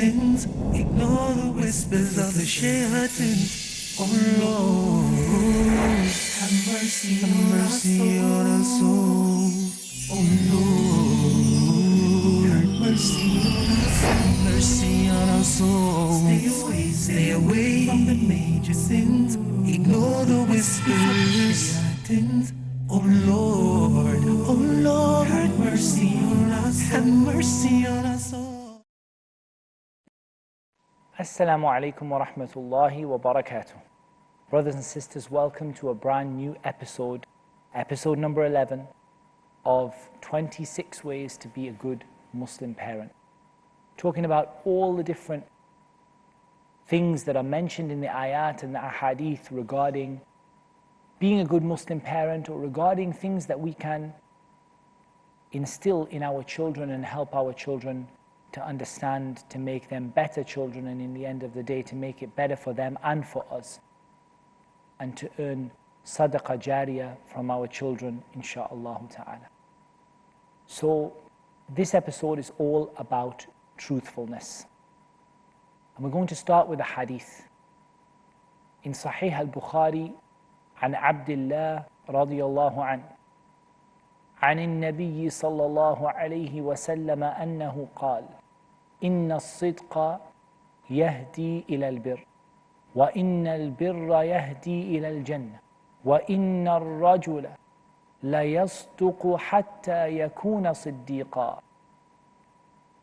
sins. Ignore the whispers of the shayateens. Oh Lord, have mercy on our souls. Oh Lord, have mercy on us. Have mercy on our souls. Stay away from the major sins. Ignore the whispers of the shayateens. Oh Lord, have mercy on us. Have mercy on us all. Assalamu alaikum wa rahmatullahi wa barakatuh. Brothers and sisters, welcome to a brand new episode number 11 of 26 ways to be a good Muslim parent. Talking about all the different things that are mentioned in the ayat and the ahadith regarding being a good Muslim parent, or regarding things that we can instill in our children and help our children to understand, to make them better children, and in the end of the day to make it better for them and for us, and to earn sadaqah jariyah from our children, insha'Allah ta'ala. So this episode is all about truthfulness, and we're going to start with a hadith in Sahih al-Bukhari عن عبد الله رضي الله عنه عن النبي صلى الله عليه وسلم أنه قال: إن الصدق يهدي إلى البر، وإن البر يهدي إلى الجنة، وإن الرجل ليصدق حتى يكون صديقا،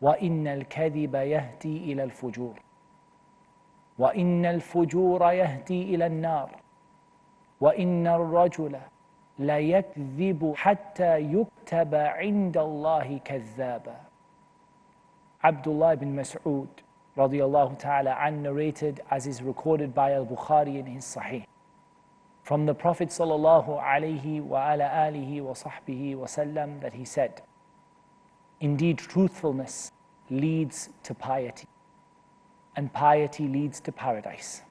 وإن الكذب يهدي إلى الفجور، وإن الفجور يهدي إلى النار، وإن الرجل لا يكذب حتى يكتب عند الله كذابا. Abdullah ibn Mas'ud radiyallahu ta'ala an narrated, as is recorded by al-Bukhari in his Sahih, from the Prophet sallallahu alayhi wa ala alihi wa sahbihi wa sallam, that he said, indeed truthfulness leads to piety, and piety leads to paradise.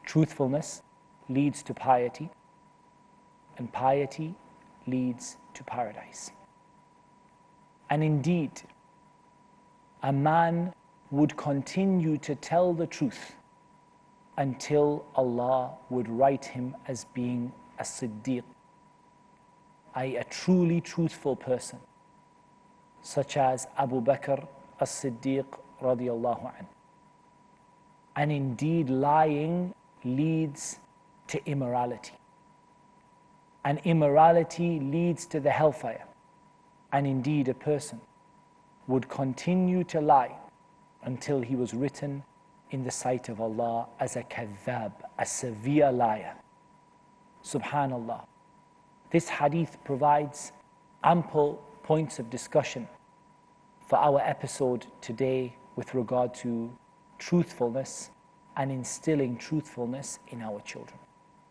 Truthfulness leads to piety, and piety leads to paradise. And indeed, a man would continue to tell the truth until Allah would write him as being a Siddiq, i.e. a truly truthful person, such as Abu Bakr as-Siddiq radiyallahu anhu. And indeed, lying leads to immorality, and immorality leads to the hellfire. And indeed, a person would continue to lie until he was written in the sight of Allah as a kadhab, a severe liar. Subhanallah. This hadith provides ample points of discussion for our episode today with regard to truthfulness and instilling truthfulness in our children.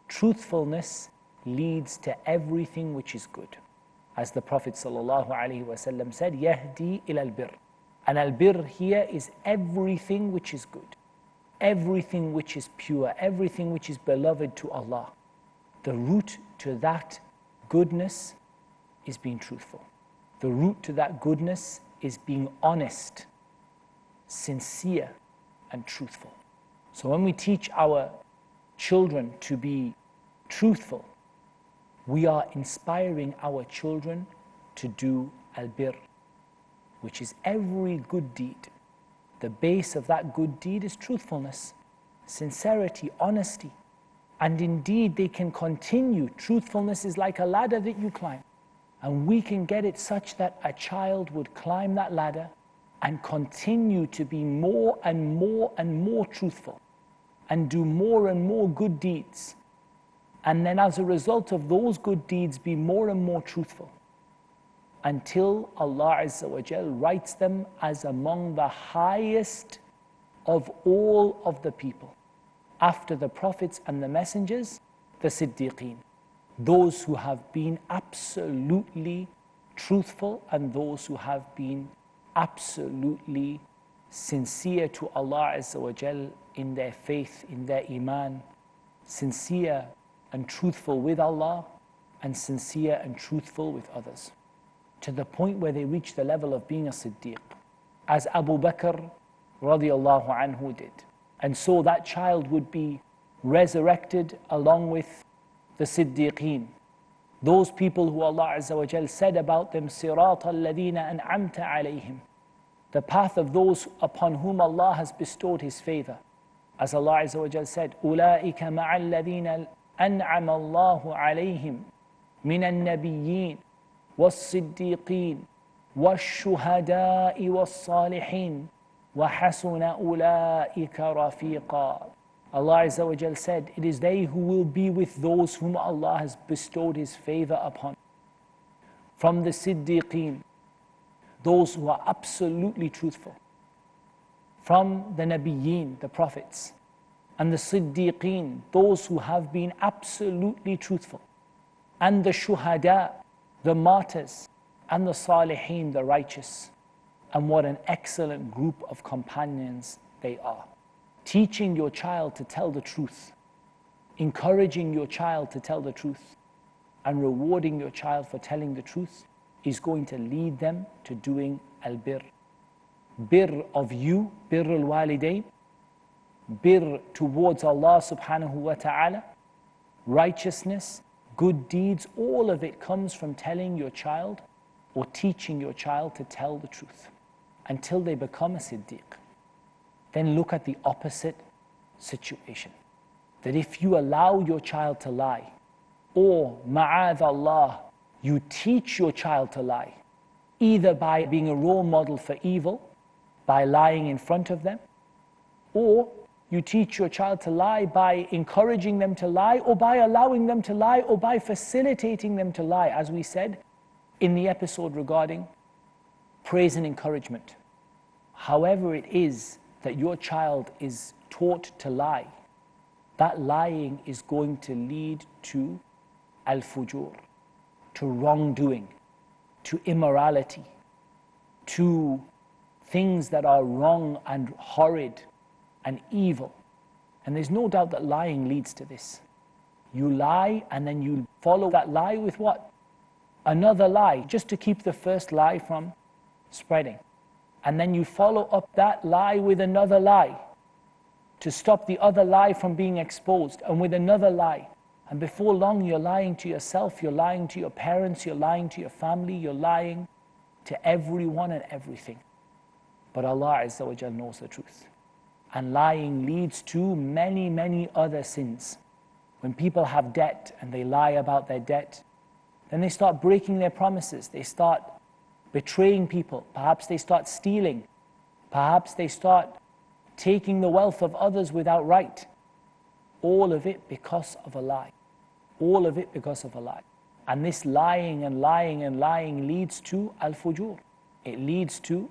Truthfulness leads to everything which is good. As the Prophet ﷺ said, Yahdi ila al-bir. And al-bir here is everything which is good, everything which is pure, everything which is beloved to Allah. The root to that goodness is being truthful. The root to that goodness is being honest, sincere, and truthful. So when we teach our children to be truthful, we are inspiring our children to do al-bir, which is every good deed. The base of that good deed is truthfulness, sincerity, honesty. And indeed, they can continue. Truthfulness is like a ladder that you climb. And we can get it such that a child would climb that ladder and continue to be more and more and more truthful, and do more and more good deeds. And then as a result of those good deeds, be more and more truthful, until Allah Azza wa Jal writes them as among the highest of all of the people. After the prophets and the messengers, the Siddiqeen, those who have been absolutely truthful and those who have been absolutely sincere to Allah Azza wa Jal in their faith, in their iman, sincere and truthful with Allah, and sincere and truthful with others, to the point where they reach the level of being a Siddiq. As Abu Bakr radiallahu anhu did. And so that child would be resurrected along with the Siddiqeen. Those people who Allah Azza wa Jal said about them, صِرَاطَ الَّذِينَ أَنْعَمْتَ عَلَيْهِمْ, the path of those upon whom Allah has bestowed His favor. As Allah Azza wa Jal said, أُولَٰئِكَ مَعَ الَّذِينَ أَنْعَمَ اللَّهُ عَلَيْهِمْ مِنَ النَّبِيِّينَ وَالصِّدِّيقِينَ وَالشُّهَدَاءِ وَالصَّالِحِينَ وَحَسُنَ أُولَٰئِكَ رَفِيقًا. Allah Azza wa Jal said, it is they who will be with those whom Allah has bestowed His favor upon. From the Siddiqeen, those who are absolutely truthful. From the Nabiyeen, the prophets. And the Siddiqeen, those who have been absolutely truthful. And the Shuhada, the martyrs. And the Salihin, the righteous. And what an excellent group of companions they are. Teaching your child to tell the truth, encouraging your child to tell the truth, and rewarding your child for telling the truth is going to lead them to doing al-birr. Birr of you, birr al-walidain, birr towards Allah subhanahu wa ta'ala, righteousness, good deeds, all of it comes from telling your child or teaching your child to tell the truth until they become a Siddiq. Then look at the opposite situation. That if you allow your child to lie, or ma'adh Allah, you teach your child to lie, either by being a role model for evil, by lying in front of them, or you teach your child to lie by encouraging them to lie, or by allowing them to lie, or by facilitating them to lie, as we said in the episode regarding praise and encouragement. However it is that your child is taught to lie, that lying is going to lead to al-fujur, to wrongdoing, to immorality, to things that are wrong and horrid and evil. And there's no doubt that lying leads to this. You lie and then you follow that lie with what? Another lie, just to keep the first lie from spreading. And then you follow up that lie with another lie to stop the other lie from being exposed, and with another lie. And before long you're lying to yourself, you're lying to your parents, you're lying to your family, you're lying to everyone and everything. But Allah Azza wa Jal knows the truth. And lying leads to many, many other sins. When people have debt and they lie about their debt, then they start breaking their promises, they start betraying people, perhaps they start stealing, perhaps they start taking the wealth of others without right. All of it because of a lie. All of it because of a lie. And this lying and lying and lying leads to al-fujur. It leads to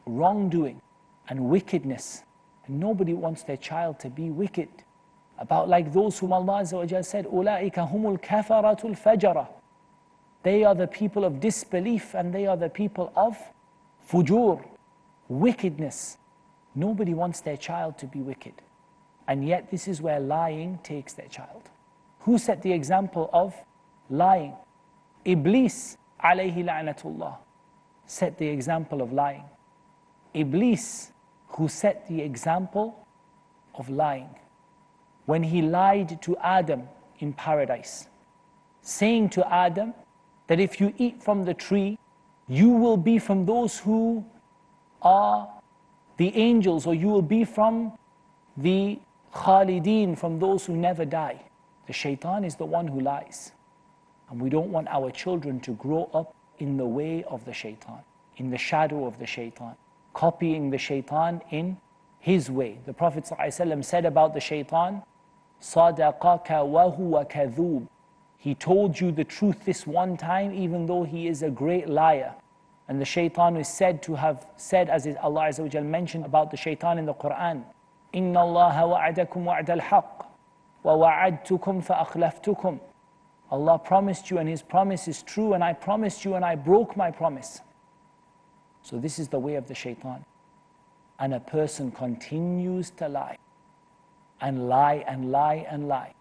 wrongdoing and wickedness. And nobody wants their child to be wicked. About like those whom Allah Azza wa Jal said, أُولَٰئِكَ هُمُ الْكَفَرَةُ الْفَجَرَةُ. They are the people of disbelief and they are the people of fujur, wickedness. Nobody wants their child to be wicked. And yet this is where lying takes their child. Who set the example of lying? Iblis, alayhi la'natullah, set the example of lying. Iblis, who set the example of lying. When he lied to Adam in paradise, saying to Adam, that if you eat from the tree, you will be from those who are the angels, or you will be from the khalideen, from those who never die. The shaitan is the one who lies. And we don't want our children to grow up in the way of the shaitan, in the shadow of the shaitan, copying the shaitan in his way. The Prophet ﷺ said about the shaitan, صَدَقَكَ وَهُوَ كَذُوبٌ. He told you the truth this one time, even though he is a great liar. And the shaitan is said to have said, as Allah Azza wa Jal mentioned about the shaitan in the Quran, إِنَّ اللَّهَ وَعَدَكُمْ وَعْدَ الْحَقِّ وَوَعَدْتُكُمْ فَأَخْلَفْتُكُمْ. Allah promised you and His promise is true, and I promised you and I broke my promise. So this is the way of the shaitan. And a person continues to lie and lie and lie and lie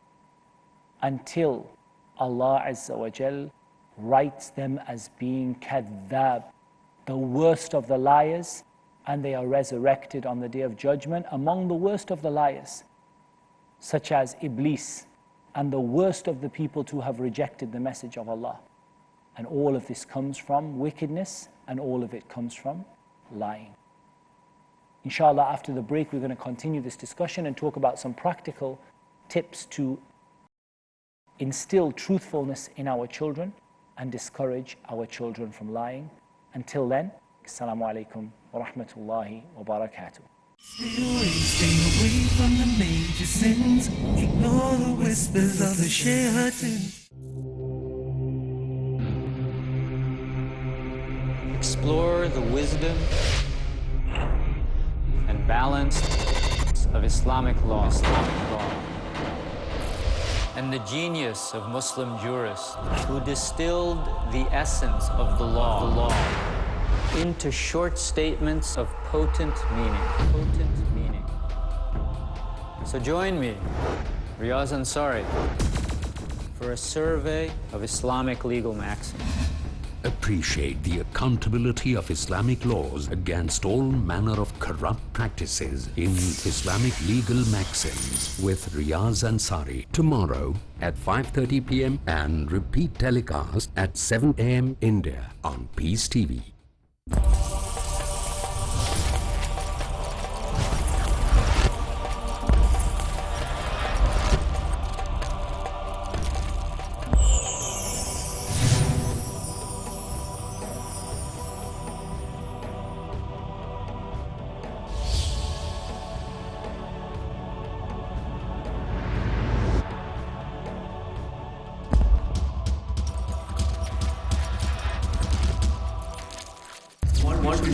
until Allah Azza wa Jal writes them as being kadhab, the worst of the liars and they are resurrected on the Day of Judgment among the worst of the liars, such as Iblis, and the worst of the people to have rejected the message of Allah. And all of this comes from wickedness, and all of it comes from lying. Inshallah, after the break, we're going to continue this discussion and talk about some practical tips to instill truthfulness in our children and discourage our children from lying. Until then, Assalamu alaikum wa rahmatullahi wa barakatuh. Stay away from the major sins. Ignore the whispers of the shaitan. Explore the wisdom and balance of Islamic law, and the genius of Muslim jurists who distilled the essence of the law into short statements of potent meaning. So join me, Riaz Ansari, for a survey of Islamic legal maxims. Appreciate the accountability of Islamic laws against all manner of corrupt practices in Islamic Legal Maxims with Riaz Ansari tomorrow at 5:30 p.m. and repeat telecast at 7 a.m. India on Peace TV.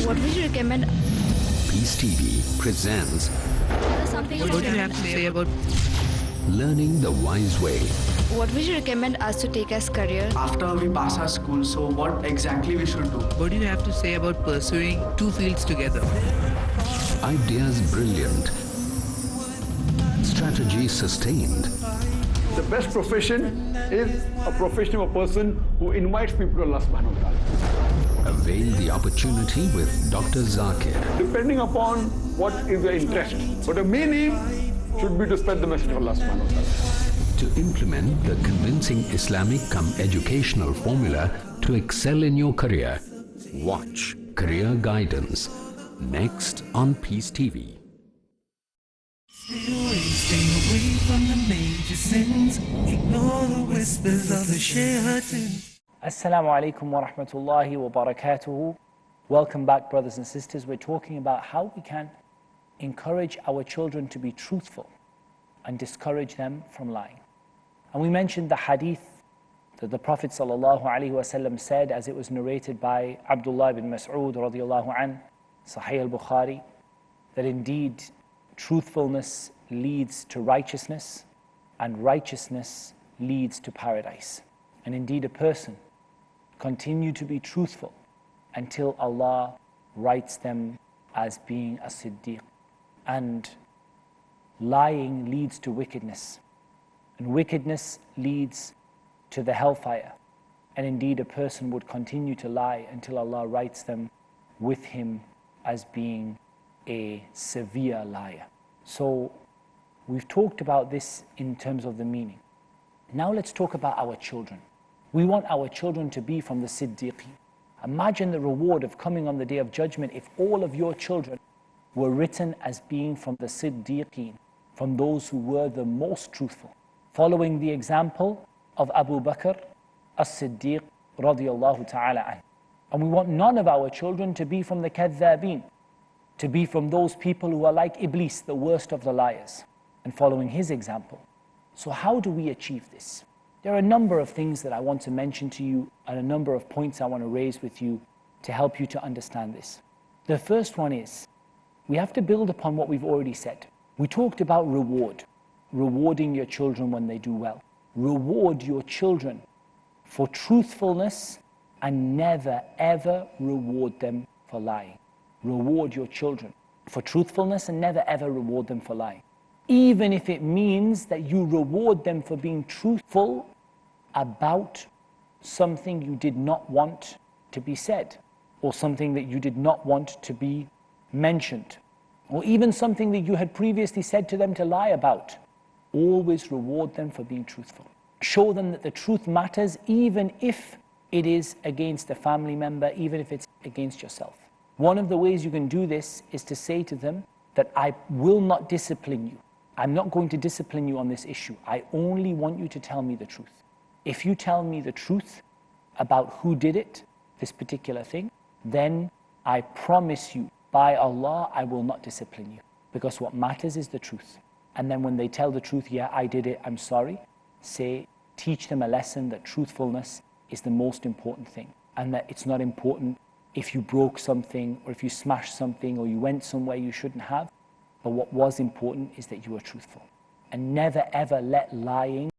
What would you recommend? Peace TV presents What do you have to say about? Learning the Wise Way. What would you recommend us to take as career? After we pass our school, so what exactly we should do? What do you have to say about pursuing two fields together? Ideas brilliant. Strategy sustained. The best profession is a profession of a person who invites people to Allah subhanahu wa ta'ala. Avail the opportunity with Dr. Zakir. Depending upon what is your interest. But the main aim should be to spread the message of Allah subhanahu wa ta'ala. To implement the convincing Islamic educational formula to excel in your career. Watch Career Guidance next on Peace TV. Stay away from the major sins. Ignore the whispers of the shaitan. Assalamu alaikum wa rahmatullahi wa barakatuhu. Welcome back, brothers and sisters. We're talking about how we can encourage our children to be truthful and discourage them from lying. And we mentioned the hadith that the Prophet ﷺ said, as it was narrated by Abdullah ibn Mas'ud radiallahu an, Sahih al-Bukhari, that indeed truthfulness leads to righteousness and righteousness leads to paradise. And indeed a person continue to be truthful until Allah writes them as being a Siddiq. And lying leads to wickedness, and wickedness leads to the hellfire. And indeed a person would continue to lie until Allah writes them with him as being a severe liar. So we've talked about this in terms of the meaning. Now let's talk about our children. We want our children to be from the Siddiqeen. Imagine the reward of coming on the Day of Judgment if all of your children were written as being from the Siddiqeen, from those who were the most truthful, following the example of Abu Bakr as-Siddiq radiyallahu ta'ala anh. And we want none of our children to be from the Kadhabeen, to be from those people who are like Iblis, the worst of the liars, and following his example. So how do we achieve this? There are a number of things that I want to mention to you and a number of points I want to raise with you to help you to understand this. The first one is, we have to build upon what we've already said. We talked about rewarding your children when they do well. Reward your children for truthfulness and never ever reward them for lying. Reward your children for truthfulness and never ever reward them for lying. Even if it means that you reward them for being truthful about something you did not want to be said, or something that you did not want to be mentioned, or even something that you had previously said to them to lie about, always reward them for being truthful. Show them that the truth matters, even if it is against a family member, even if it's against yourself. One of the ways you can do this is to say to them that I will not discipline you. I'm not going to discipline you on this issue. I only want you to tell me the truth. If you tell me the truth about who did it, this particular thing, then I promise you, by Allah, I will not discipline you. Because what matters is the truth. And then when they tell the truth, yeah, I did it, I'm sorry, teach them a lesson that truthfulness is the most important thing. And that it's not important if you broke something, or if you smashed something, or you went somewhere you shouldn't have. But what was important is that you were truthful. And never ever let lying